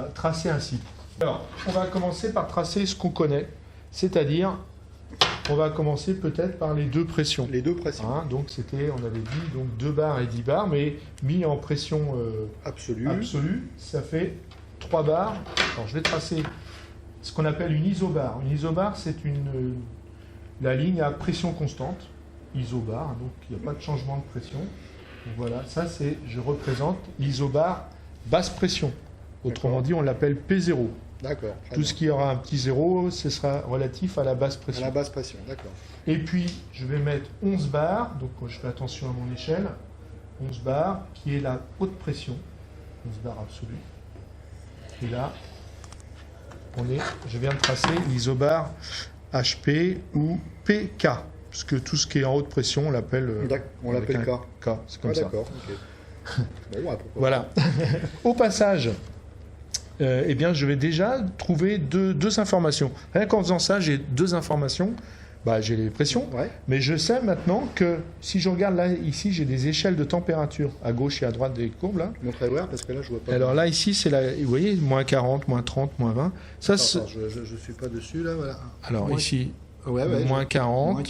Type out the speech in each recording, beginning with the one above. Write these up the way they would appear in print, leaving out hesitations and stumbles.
va tracer ainsi. Alors, on va commencer par tracer ce qu'on connaît, c'est-à-dire, on va commencer peut-être par les deux pressions. Les deux pressions. Hein, donc, on avait dit, donc 2 bars et 10 bars, mais mis en pression absolue, ça fait 3 bars. Alors, je vais tracer ce qu'on appelle une isobar. Une isobar, c'est la ligne à pression constante, isobar, donc il n'y a pas de changement de pression. Donc, voilà, ça je représente l'isobar basse pression. Autrement dit, on l'appelle P0. D'accord. Tout ce qui aura un petit zéro, ce sera relatif à la basse pression. À la basse pression, d'accord. Et puis, je vais mettre 11 bars, donc je fais attention à mon échelle, 11 bars, qui est la haute pression, 11 bars absolue. Et là, je viens de tracer l'isobar HP ou PK, parce que tout ce qui est en haute pression, on l'appelle K. K, c'est comme ça. D'accord, ok. Bon, ouais, voilà. Au passage, eh bien, je vais déjà trouver deux informations. Rien qu'en faisant ça, j'ai 2 informations. J'ai les pressions, mais je sais maintenant que si je regarde là, ici, j'ai des échelles de température à gauche et à droite des courbes là. Montrez voir parce que là, je vois pas. Alors là, ici, c'est vous voyez, moins 40, moins 30, moins 20. Ça, attends, je suis pas dessus là, voilà. Alors ici, moins 40,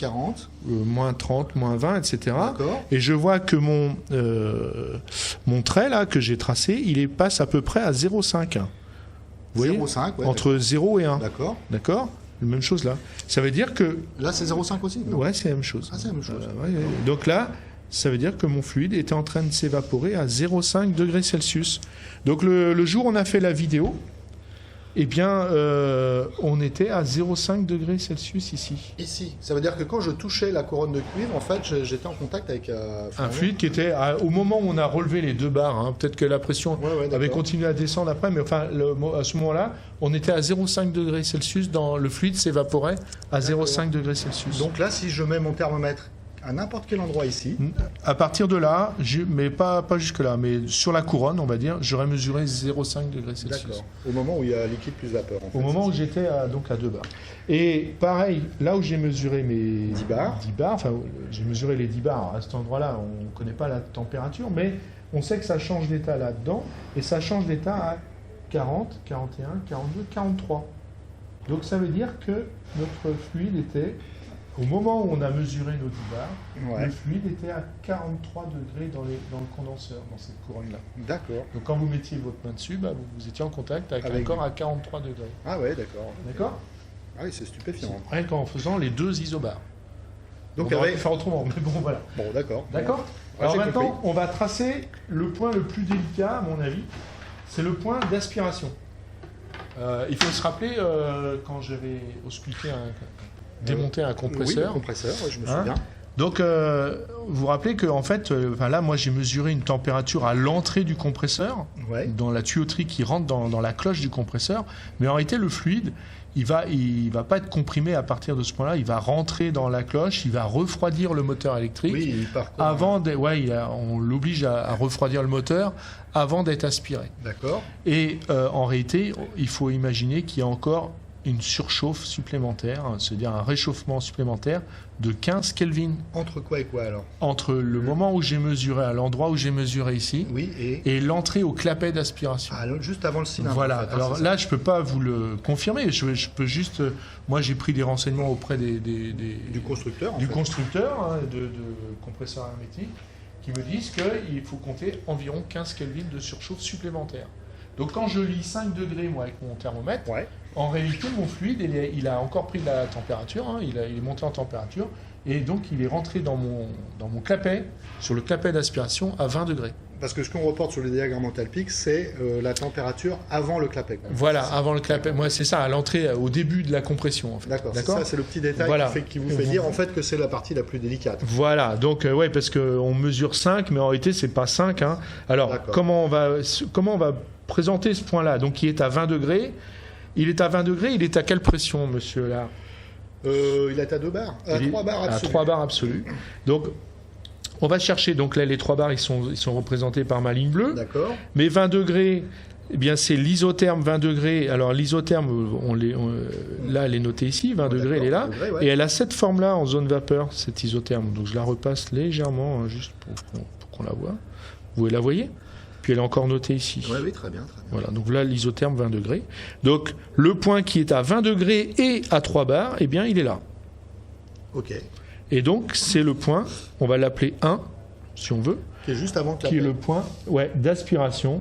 moins 30, moins 20, etc. Et je vois que mon trait là que j'ai tracé, il passe à peu près à 0,5. Vous voyez, 0,5, entre 0 et 1. D'accord. D'accord. La même chose là. Ça veut dire que... Là, c'est 0,5 aussi? Ouais, c'est la même chose. Ah, c'est la même chose. Donc là, ça veut dire que mon fluide était en train de s'évaporer à 0,5 degrés Celsius. Donc le jour où on a fait la vidéo, eh bien, on était à 0,5 degrés Celsius ici. Ici. Ça veut dire que quand je touchais la couronne de cuivre, en fait, j'étais en contact avec un fluide qui était, au moment où on a relevé les 2 barres, hein, peut-être que la pression avait continué à descendre après, mais enfin, à ce moment-là, on était à 0,5 degrés Celsius, le fluide s'évaporait à 0,5 degrés Celsius. Donc là, si je mets mon thermomètre à n'importe quel endroit ici. À partir de là, mais pas jusque-là, mais sur la couronne, on va dire, j'aurais mesuré 0,5 degrés Celsius. D'accord. Au moment où il y a liquide plus vapeur. En fait, au moment où j'étais à 2 bars. Et pareil, là où j'ai mesuré mes 10 bars, enfin, j'ai mesuré les 10 bars. À cet endroit-là, on ne connaît pas la température, mais on sait que ça change d'état là-dedans, et ça change d'état à 40, 41, 42, 43. Donc ça veut dire que notre fluide était... Au moment où on a mesuré nos 10 bars, le fluide était à 43 degrés dans le condenseur, dans cette couronne-là. D'accord. Donc quand vous mettiez votre main dessus, vous étiez en contact avec un corps à 43 degrés. Ah ouais, d'accord. D'accord. Ah oui, c'est stupéfiant. Rien qu'en faisant les 2 isobars. Donc on va faire autrement, mais bon, voilà. Bon, d'accord. D'accord. Alors maintenant, on va tracer le point le plus délicat, à mon avis. C'est le point d'aspiration. Il faut se rappeler, quand j'avais ausculté démonter un compresseur. Oui, le compresseur, je me souviens. Donc, vous vous rappelez que en fait, là, moi, j'ai mesuré une température à l'entrée du compresseur, dans la tuyauterie qui rentre dans la cloche du compresseur. Mais en réalité, le fluide, il va pas être comprimé à partir de ce point-là. Il va rentrer dans la cloche, il va refroidir le moteur électrique. Oui, il part on l'oblige à refroidir le moteur avant d'être aspiré. D'accord. Et en réalité, il faut imaginer qu'il y a encore une surchauffe supplémentaire, c'est-à-dire un réchauffement supplémentaire de 15 Kelvin. Entre quoi et quoi alors? Entre le moment où j'ai mesuré, à l'endroit où j'ai mesuré ici, et l'entrée au clapet d'aspiration. Ah, juste avant le cylindre. Voilà, en fait, alors là, je ne peux pas vous le confirmer, je peux juste... Moi, j'ai pris des renseignements auprès du constructeur. Du constructeur de compresseurs hermétiques, qui me disent qu'il faut compter environ 15 Kelvin de surchauffe supplémentaire. Donc quand je lis 5 degrés, moi, avec mon thermomètre, en réalité, mon fluide, il a encore pris de la température, il est monté en température, et donc il est rentré dans mon clapet, sur le clapet d'aspiration, à 20 degrés. Parce que ce qu'on reporte sur le diagramme Talpiq, c'est la température avant le clapet. Voilà, avant le clapet. Moi, c'est ça, à l'entrée, au début de la compression, en fait. D'accord, ça, c'est le petit détail qui vous fait dire, en fait, que c'est la partie la plus délicate. Voilà, donc, parce qu'on mesure 5, mais en réalité, c'est pas 5. Hein. Alors, comment on va présenter ce point-là? Donc, il est à 20 degrés. Il est à 20 degrés, il est à quelle pression, monsieur, là? Il est à 2 bars, à 3 bars absolus. À 3 bars absolus. Donc, on va chercher, donc là, les 3 bars, ils sont représentés par ma ligne bleue. D'accord. Mais 20 degrés, eh bien, c'est l'isotherme 20 degrés. Alors, l'isotherme, là, elle est notée ici, 20 degrés, elle est là. Et elle a cette forme-là en zone vapeur, cette isotherme. Donc, je la repasse légèrement, juste pour qu'on la voie. Vous la voyez? puis elle est encore notée ici. Oui, très bien. Voilà, donc là, l'isotherme 20 degrés. Donc, le point qui est à 20 degrés et à 3 bars, eh bien, il est là. OK. Et donc, c'est le point, on va l'appeler 1, si on veut. Qui est juste avant qui est le point d'aspiration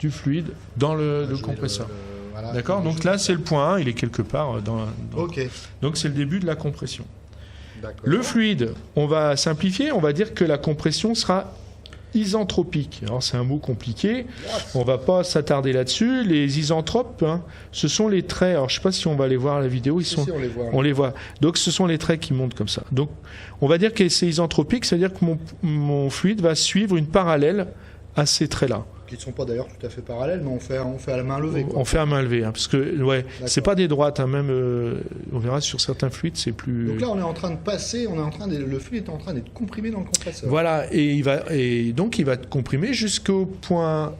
du fluide dans le compresseur. Voilà, d'accord, donc là, c'est le point 1, il est quelque part dans OK. Donc, c'est le début de la compression. Le fluide, on va simplifier, on va dire que la compression sera isentropique. Alors, c'est un mot compliqué, on ne va pas s'attarder là-dessus. Les isentropes, ce sont les traits. Alors, je ne sais pas si on va les voir à la vidéo. On les voit. Donc, ce sont les traits qui montent comme ça. Donc, on va dire que c'est isentropique, c'est-à-dire que mon fluide va suivre une parallèle à ces traits-là. Qui ne sont pas d'ailleurs tout à fait parallèles, mais on fait à la main levée. On fait à main levée, parce que c'est pas des droites, même on verra sur certains fluides, c'est plus. Donc là, on est en train de passer, le fluide est en train d'être comprimé dans le compresseur. Voilà, et donc il va être comprimé jusqu'au point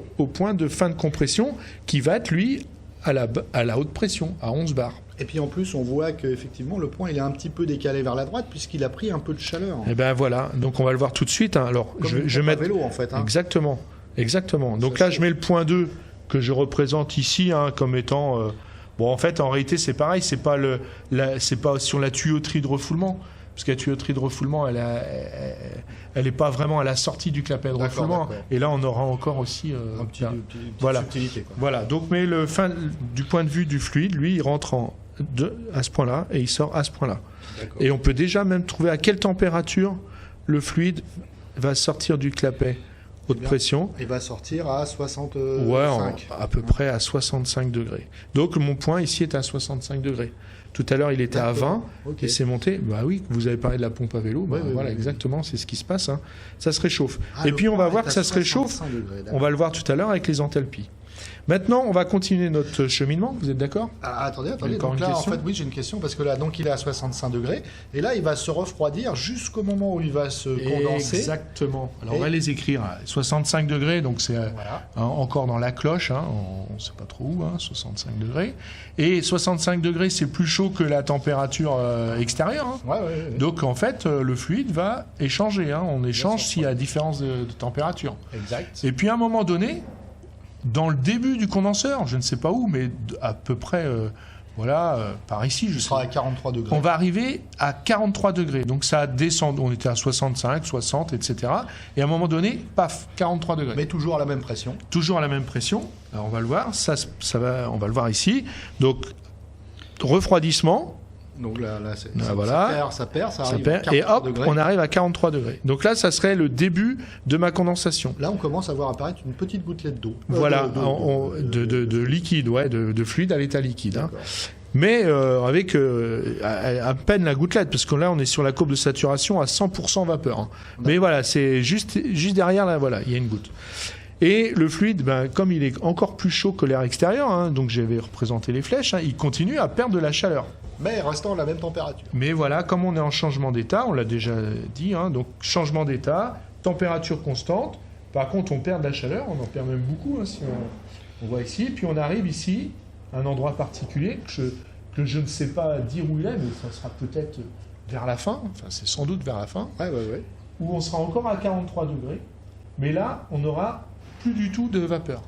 de fin de compression, qui va être lui à la haute pression, à 11 bars. Et puis en plus, on voit qu'effectivement, le point il est un petit peu décalé vers la droite puisqu'il a pris un peu de chaleur. Et ben voilà, donc on va le voir tout de suite. Alors, comme je vais mettre vélo en fait. Exactement. Donc là, je mets le point 2 que je représente ici comme étant. En fait, en réalité, c'est pareil. C'est pas sur la tuyauterie de refoulement, parce que la tuyauterie de refoulement, elle est pas vraiment à la sortie du clapet de refoulement. Et là, on aura encore aussi une petite subtilité. Quoi. Voilà. Donc, mais du point de vue du fluide, lui, il rentre à ce point-là et il sort à ce point-là. Et on peut déjà même trouver à quelle température le fluide va sortir du clapet haute pression. Il va sortir à 65. À peu près à 65 degrés. Donc mon point ici est à 65 degrés. Tout à l'heure, il était à 20 et c'est monté. Bah oui, vous avez parlé de la pompe à vélo. Exactement, c'est ce qui se passe. Ça se réchauffe. Et puis on va voir que ça se réchauffe. On va le voir tout à l'heure avec les enthalpies. Maintenant, on va continuer notre cheminement. Vous êtes d'accord ? Attendez. Donc là, en fait, oui, j'ai une question parce que là, donc il est à 65 degrés et là, il va se refroidir jusqu'au moment où il va se condenser. Exactement. Alors, on va les écrire. 65 degrés, donc c'est encore dans la cloche. On ne sait pas trop où, 65 degrés. Et 65 degrés, c'est plus chaud que la température extérieure. Donc, en fait, le fluide va échanger. On échange s'il y a différence de température. Exact. Et puis, à un moment donné, dans le début du condenseur, je ne sais pas où, mais à peu près, par ici. Je serai à 43 degrés. On va arriver à 43 degrés. Donc ça descend, on était à 65, 60, etc. Et à un moment donné, paf, 43 degrés. Mais toujours à la même pression. Toujours à la même pression. Alors on va le voir, on va le voir ici. Donc, refroidissement. Donc là ça perd, ça arrive à 43 et hop, degrés. On arrive à 43 degrés. Donc là, ça serait le début de ma condensation. Là, on commence à voir apparaître une petite gouttelette d'eau. De liquide, de fluide à l'état liquide. Mais avec à peine la gouttelette, parce que là, on est sur la courbe de saturation à 100% vapeur. Mais voilà, c'est juste derrière, là, voilà, il y a une goutte. Et le fluide, comme il est encore plus chaud que l'air extérieur, donc j'avais représenté les flèches, il continue à perdre de la chaleur. Mais restant à la même température. Mais voilà, comme on est en changement d'état, on l'a déjà dit, donc changement d'état, température constante. Par contre, on perd de la chaleur, on en perd même beaucoup, si on voit ici. Puis on arrive ici, à un endroit particulier que je ne sais pas dire où il est, mais ça sera peut-être vers la fin, c'est sans doute vers la fin, où on sera encore à 43 degrés. Mais là, on n'aura plus du tout de vapeur.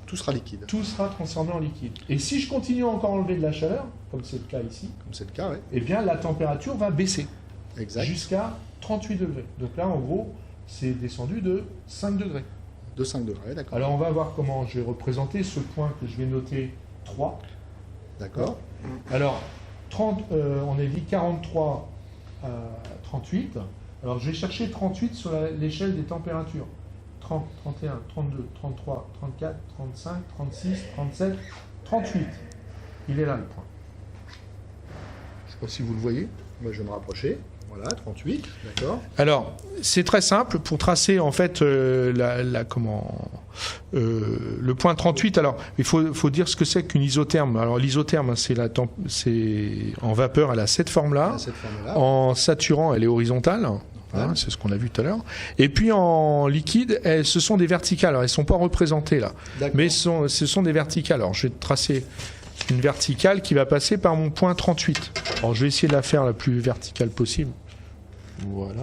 Tout sera liquide. Tout sera transformé en liquide. Et si je continue à encore enlever de la chaleur, comme c'est le cas ici, eh bien la température va baisser jusqu'à 38 degrés. Donc là, en gros, c'est descendu de 5 degrés. De 5 degrés, d'accord. Alors on va voir comment je vais représenter ce point que je vais noter 3. D'accord. Alors, on a dit 43 à 38. Alors je vais chercher 38 sur l'échelle des températures. 30, 31, 32, 33, 34, 35, 36, 37, 38. Il est là le point. Je ne sais pas si vous le voyez. Moi, je vais me rapprocher. Voilà, 38, d'accord. Alors, c'est très simple pour tracer en fait le point 38. Alors, il faut dire ce que c'est qu'une isotherme. Alors, l'isotherme, c'est en vapeur, elle a cette forme-là. En saturant, elle est horizontale. C'est ce qu'on a vu tout à l'heure. Et puis en liquide, ce sont des verticales. Alors, elles ne sont pas représentées là. Mais ce sont des verticales. Alors, je vais tracer une verticale qui va passer par mon point 38. Alors, je vais essayer de la faire la plus verticale possible. Voilà.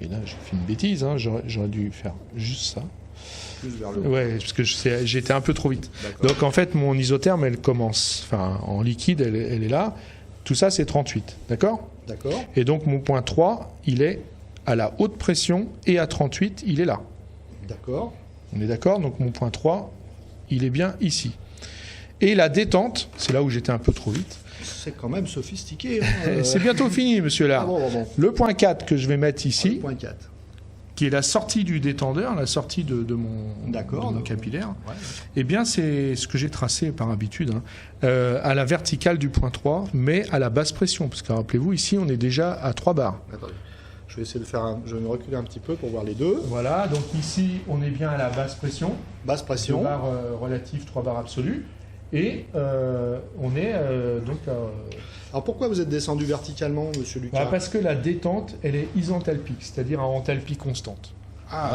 Et là, j'ai fait une bêtise, hein, j'aurais dû faire juste ça. Plus vers le haut. Ouais, parce que j'ai été un peu trop vite. Donc en fait, mon isotherme, elle commence, enfin en liquide, elle est là. Tout ça, c'est 38, d'accord ? D'accord. Et donc mon point 3, il est à la haute pression et à 38, il est là. D'accord. On est d'accord ? Donc mon point 3, il est bien ici. Et la détente, c'est là où j'étais un peu trop vite. C'est quand même sophistiqué. Hein, C'est bientôt fini, monsieur Lard. Ah bon. Le point 4 que je vais mettre ici, le point 4. qui est la sortie du détendeur, la sortie de mon capillaire, ouais. Eh bien, c'est ce que j'ai tracé par habitude, hein, à la verticale du point 3, mais à la basse pression. Parce que rappelez-vous, ici, on est déjà à 3 bars. Attendez. Je vais essayer de faire je vais me reculer un petit peu pour voir les deux. Voilà, donc ici, on est bien à la basse pression. Basse pression. 2 bars relatifs, 3 bars absolus. Et on est donc... Alors pourquoi vous êtes descendu verticalement, monsieur Lucas ? Parce que la détente, elle est isenthalpique, c'est-à-dire à enthalpie constante.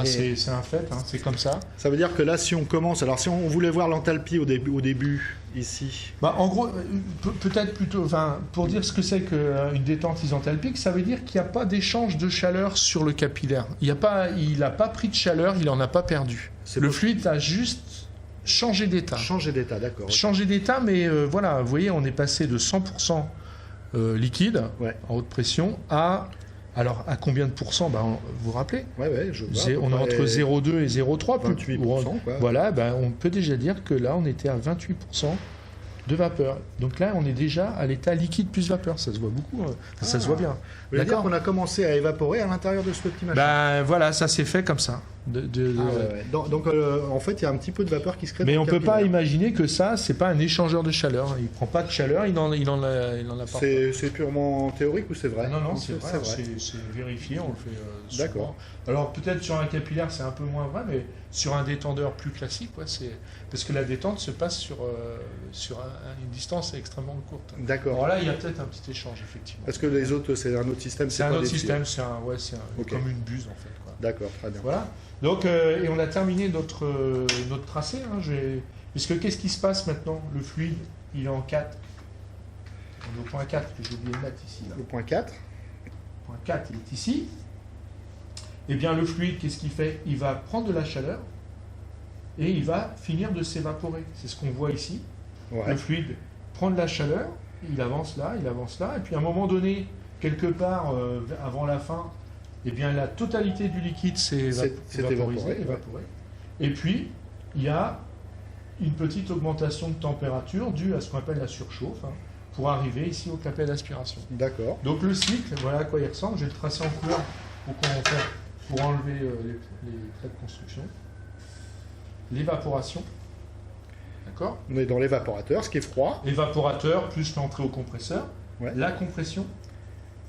C'est un fait, hein, c'est comme ça. Ça veut dire que là, si on commence... Alors si on voulait voir l'enthalpie au début, ici... En gros, peut-être plutôt... Enfin, pour dire ce que c'est qu'une détente isenthalpique, ça veut dire qu'il n'y a pas d'échange de chaleur sur le capillaire. Il n'a pas pris de chaleur, il n'en a pas perdu. Le fluide a juste... Changer d'état. Changer d'état, d'accord. Changer d'état, mais voilà, vous voyez, on est passé de 100% liquide, en haute pression, à... Alors, à combien de pourcents ? Vous vous rappelez ? Ouais, je vois. On est entre 0,2 et 0,3. 28%, quoi. Voilà, on peut déjà dire que là, on était à 28% de vapeur. Donc là, on est déjà à l'état liquide plus vapeur. Ça se voit beaucoup, ça se voit bien. Vous voulez dire qu'on a commencé à évaporer à l'intérieur de ce petit machin ? Voilà, ça s'est fait comme ça. Donc, en fait, il y a un petit peu de vapeur qui se crée. Mais on ne peut pas imaginer que ça, c'est pas un échangeur de chaleur. Il ne prend pas de chaleur, il en a pas. C'est purement théorique ou c'est vrai ? Non, c'est vrai. C'est vérifié, on le fait souvent. D'accord. Alors peut-être sur un capillaire, c'est un peu moins vrai, mais sur un détendeur plus classique, c'est parce que la détente se passe sur une distance extrêmement courte. D'accord. Alors là, il y a peut-être un petit échange, effectivement. Est-ce que les autres, c'est un autre système ? C'est un autre système, c'est comme une buse, en fait. D'accord, très bien. Voilà. Donc, et on a terminé notre tracé. Hein, puisque qu'est-ce qui se passe maintenant ? Le fluide, il est en 4. On est au point 4 que j'ai oublié de mettre ici. Là. Le point 4. Le point 4, il est ici. Eh bien, le fluide, qu'est-ce qu'il fait ? Il va prendre de la chaleur et il va finir de s'évaporer. C'est ce qu'on voit ici. Ouais. Le fluide prend de la chaleur, il avance là, et puis à un moment donné, quelque part avant la fin, eh bien, la totalité du liquide s'est évaporé. Et puis, il y a une petite augmentation de température due à ce qu'on appelle la surchauffe, pour arriver ici au clapet d'aspiration. D'accord. Donc le cycle, voilà à quoi il ressemble. Je vais le tracer en couleur pour enlever les traits de construction. L'évaporation. D'accord ? On est dans l'évaporateur, ce qui est froid. L'évaporateur plus l'entrée au compresseur. Ouais. La compression.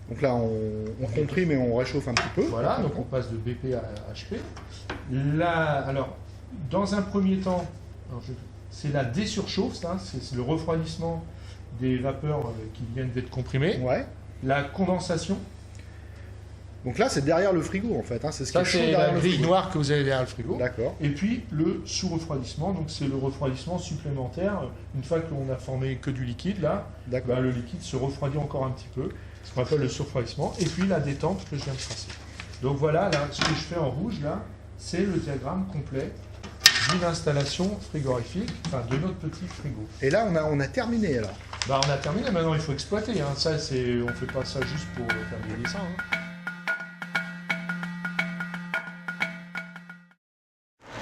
Donc là, on comprime et on réchauffe un petit peu. Voilà, donc on passe de BP à HP. Là, alors, dans un premier temps, c'est la désurchauffe, c'est le refroidissement des vapeurs qui viennent d'être comprimées. Ouais. La condensation. Donc là, c'est derrière le frigo, en fait. C'est ce qui est chaud derrière derrière la grille noire que vous avez derrière le frigo. D'accord. Et puis, le sous-refroidissement. Donc, c'est le refroidissement supplémentaire. Une fois que l'on a formé que du liquide, là, le liquide se refroidit encore un petit peu. Ce qu'on appelle le surfroidissement. Et puis, la détente que je viens de tracer. Donc, voilà, là, ce que je fais en rouge, là, c'est le diagramme complet d'une installation frigorifique, de notre petit frigo. Et là, on a terminé, alors. On a terminé. Maintenant, il faut exploiter. Ça, on ne fait pas ça juste pour faire des dessins.